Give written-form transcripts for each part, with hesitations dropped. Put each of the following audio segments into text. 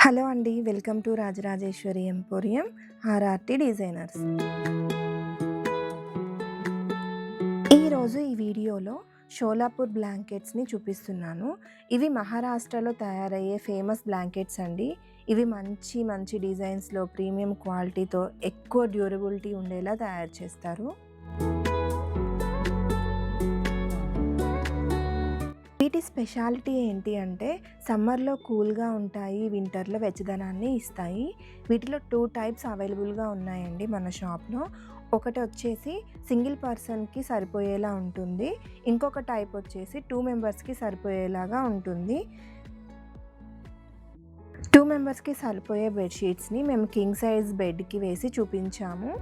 Hello అండి. Welcome to Rajarajeshwari emporium RRT designers. ఈరోజు ఈ వీడియోలో షోలాపూర్ బ్లాంకెట్స్‌ని చూపిస్తున్నాను. ఇవి మహారాష్ట్రలో తయారయ్యే ఫేమస్ బ్లాంకెట్స్ అండి. ఇవి మంచి మంచి డిజైన్స్‌లో ప్రీమియం క్వాలిటీతో ఎక్కువ డ్యూరబిలిటీ ఉండేలా తయారు చేస్తారు. వీటి స్పెషాలిటీ ఏంటి అంటే సమ్మర్‌లో కూల్‌గా ఉంటాయి, వింటర్‌లో వెచ్చదనాన్ని ఇస్తాయి. వీటిలో 2 టైప్స్ అవైలబుల్‌గా ఉన్నాయండి మన షాప్‌లో. ఒకటి వచ్చేసి సింగిల్ పర్సన్‌కి సరిపోయేలా ఉంటుంది. ఇంకొక టైప్ వచ్చేసి 2 మెంబర్స్‌కి సరిపోయేలాగా ఉంటుంది. 2 మెంబర్స్‌కి సరిపోయే బెడ్‌షీట్స్‌ని మేము కింగ్ సైజ్ బెడ్‌కి వేసి చూపించాము.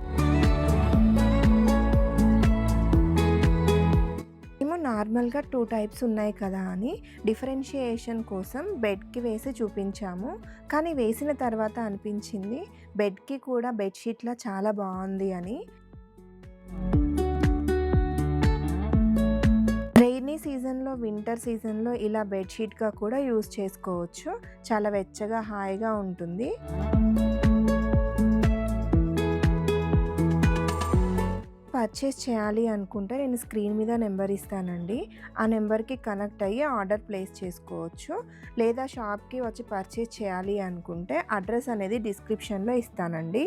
నార్మల్‌గా 2 టైప్స్ ఉన్నాయి కదా అని డిఫరెన్షియేషన్ కోసం బెడ్‌కి వేసి చూపించాము. కానీ వేసిన తర్వాత అనిపించింది బెడ్‌కి కూడా బెడ్‌షీట్‌లా చాలా బాగుంది అని. రెయినీ సీజన్‌లో, వింటర్ సీజన్‌లో ఇలా బెడ్‌షీట్‌గా కూడా యూజ్ చేసుకోవచ్చు. చాలా వెచ్చగా, హాయిగా ఉంటుంది. పర్చేస్ చేయాలి అనుకుంటే నేను స్క్రీన్ మీద నెంబర్ ఇస్తానండి. ఆ నెంబర్‌కి కనెక్ట్ అయ్యి ఆర్డర్ ప్లేస్ చేసుకోవచ్చు. లేదా షాప్‌కి వచ్చి పర్చేస్ చేయాలి అనుకుంటే అడ్రస్ అనేది డిస్క్రిప్షన్‌లో ఇస్తానండి.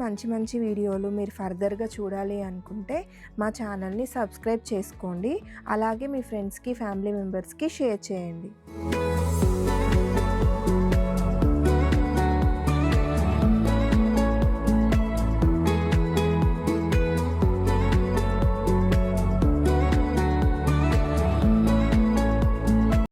మంచి మంచి వీడియోలు మీరు ఫర్దర్‌గా చూడాలి అనుకుంటే మా ఛానల్‌ని సబ్స్క్రైబ్ చేసుకోండి. అలాగే మీ ఫ్రెండ్స్‌కి, ఫ్యామిలీ మెంబర్స్‌కి షేర్ చేయండి.